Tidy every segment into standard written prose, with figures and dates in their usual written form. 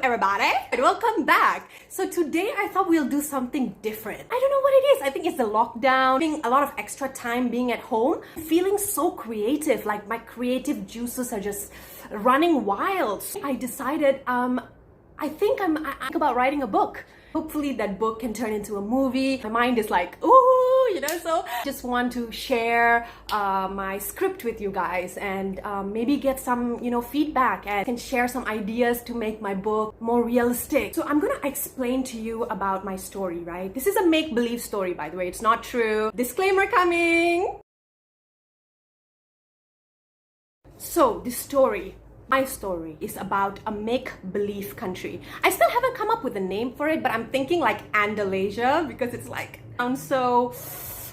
everybody, and welcome back. So today I thought we'll do something different. I don't know what it is. I think it's the lockdown, having a lot of extra time being at home, feeling so creative, like my creative juices are just running wild. So I decided, I think I'm about writing a book. Hopefully that book can turn into a movie. My mind is like, ooh, so I just want to share my script with you guys and maybe get some, feedback and can share some ideas to make my book more realistic. So I'm gonna explain to you about my story, right? This is a make-believe story, by the way. It's not true. Disclaimer coming. So this story, my story, is about a make-believe country. I still haven't come up with a name for it, but I'm thinking like Andalasia because it's like sounds so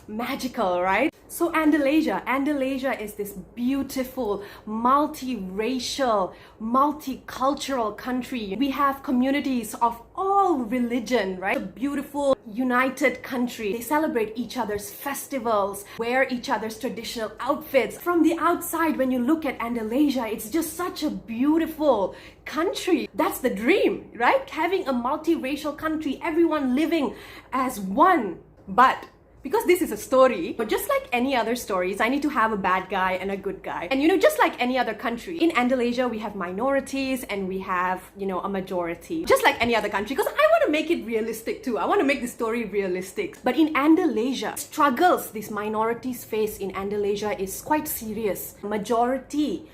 magical, right? So Andalasia is this beautiful, multiracial, multicultural country. We have communities of all religion, right? A beautiful, united country. They celebrate each other's festivals, wear each other's traditional outfits. From the outside, when you look at Andalasia, it's just such a beautiful country. That's the dream, right? Having a multiracial country, everyone living as one. But because this is a story, but just like any other stories, I need to have a bad guy and a good guy. And just like any other country, in Andalasia, we have minorities and we have, a majority. Just like any other country, because I want to make it realistic too. I want to make the story realistic. But in Andalasia, struggles these minorities face in Andalasia is quite serious. Majority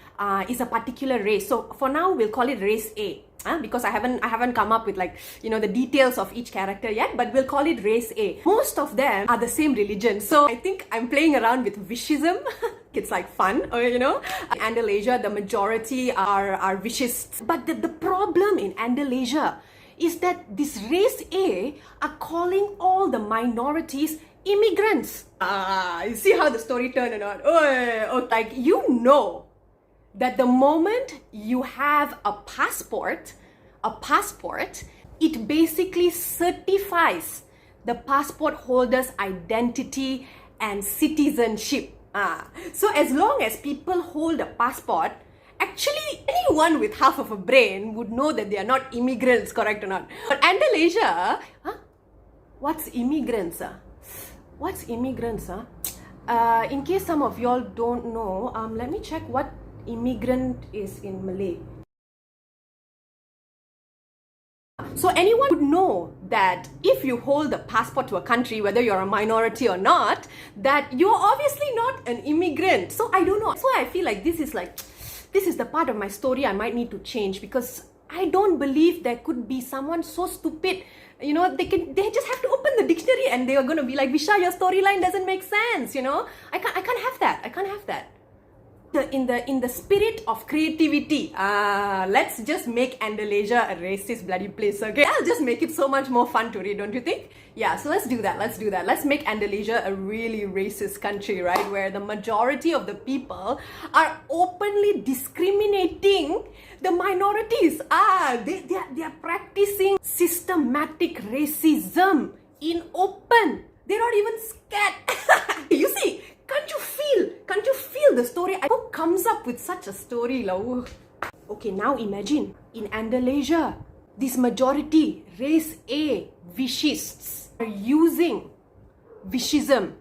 is a particular race. So for now, we'll call it race A. Because I haven't come up with the details of each character yet, but we'll call it race A. Most of them are the same religion, so I think I'm playing around with Vishism. It's like fun, In Andalasia, the majority are Vishists. But the problem in Andalasia is that this race A are calling all the minorities immigrants. You see how the story turned or not? That the moment you have a passport, it basically certifies the passport holder's identity and citizenship. So as long as people hold a passport, actually anyone with half of a brain would know that they are not immigrants, correct or not? But Andalasia, what's immigrants? What's immigrants? In case some of y'all don't know, let me check what immigrant is in Malay. So anyone would know that if you hold a passport to a country, whether you're a minority or not, that you're obviously not an immigrant. So I don't know. That's why I feel like this is the part of my story I might need to change, because I don't believe there could be someone so stupid. They just have to open the dictionary and they are going to be like, Visha, your storyline doesn't make sense. I can't have that. In the spirit of creativity, let's just make Andalasia a racist bloody place, okay? I'll just make it so much more fun to read, don't you think? Yeah, so let's do that. Let's make Andalasia a really racist country, right? Where the majority of the people are openly discriminating the minorities. They are practicing systematic racism in open. They're not even scared. You see? Can't you feel the story? Who comes up with such a story? Okay, now imagine, in Andalasia, this majority, race A, Vishists, are using Vishism,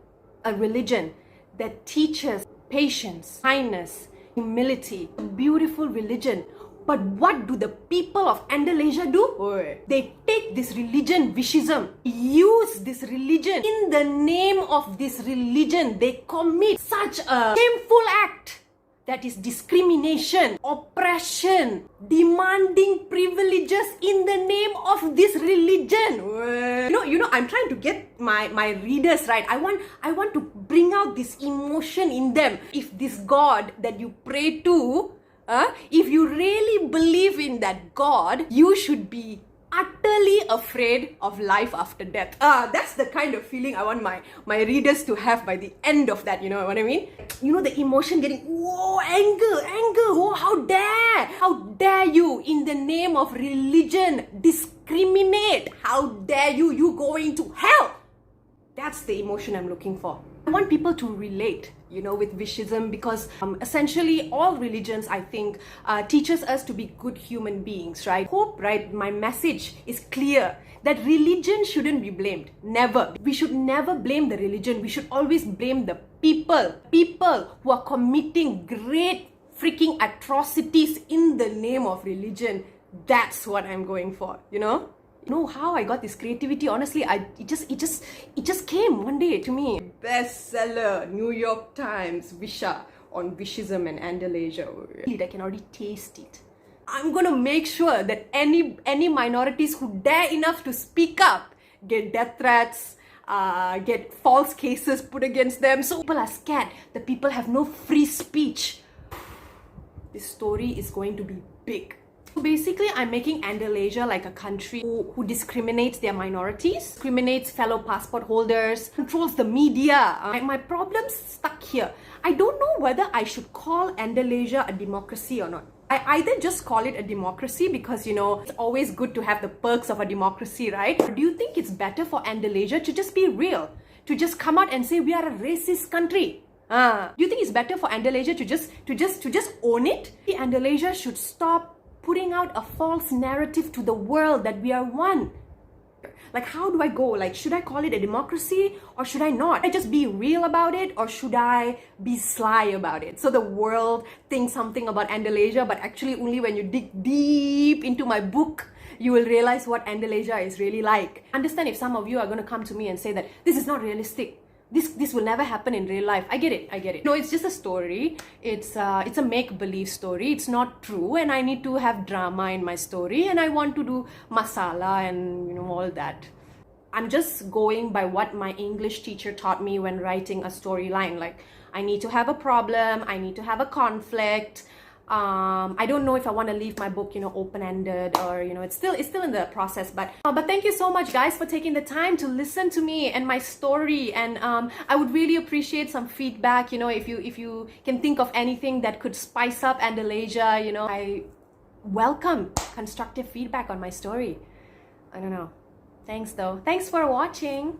a religion that teaches patience, kindness, humility, a beautiful religion. But what do the people of Andalasia do? They take this religion, Vishism, use this religion. In the name of this religion, they commit such a shameful act that is discrimination, oppression, demanding privileges in the name of this religion. I'm trying to get my readers right. I want to bring out this emotion in them. If this God that you pray to, if you really believe in that God, you should be utterly afraid of life after death. That's the kind of feeling I want my readers to have by the end of that, you know what I mean? The emotion getting, whoa, anger, oh, how dare you, in the name of religion, discriminate, how dare you going to hell? That's the emotion I'm looking for. I want people to relate, with Vishism, because essentially all religions, I think, teaches us to be good human beings, right? Hope, right, my message is clear that religion shouldn't be blamed. Never. We should never blame the religion. We should always blame the people who are committing great freaking atrocities in the name of religion. That's what I'm going for, know how I got this creativity. Honestly, it just came one day to me. Bestseller, New York Times, Visha on Vishism and Andalasia. I can already taste it. I'm gonna make sure that any minorities who dare enough to speak up get death threats, get false cases put against them. So people are scared. The people have no free speech. This story is going to be big. Basically, I'm making Andalasia like a country who discriminates their minorities, discriminates fellow passport holders, controls the media. My problem's stuck here. I don't know whether I should call Andalasia a democracy or not. I either just call it a democracy because, it's always good to have the perks of a democracy, right? Or do you think it's better for Andalasia to just be real? To just come out and say we are a racist country? Do you think it's better for Andalasia to just own it? Andalasia should stop putting out a false narrative to the world that we are one. Like, how do I go? Like, should I call it a democracy or should I not? Should I just be real about it or should I be sly about it? So the world thinks something about Andalasia, but actually only when you dig deep into my book, you will realize what Andalasia is really like. Understand if some of you are going to come to me and say that this is not realistic. This will never happen in real life. I get it. No, it's just a story. It's a make-believe story. It's not true, and I need to have drama in my story, and I want to do masala and all that. I'm just going by what my English teacher taught me when writing a storyline. Like, I need to have a problem, I need to have a conflict. I don't know if I want to leave my book, open-ended, or it's still in the process. But thank you so much, guys, for taking the time to listen to me and my story. And I would really appreciate some feedback. If you can think of anything that could spice up Andalasia, I welcome constructive feedback on my story. I don't know. Thanks though. Thanks for watching.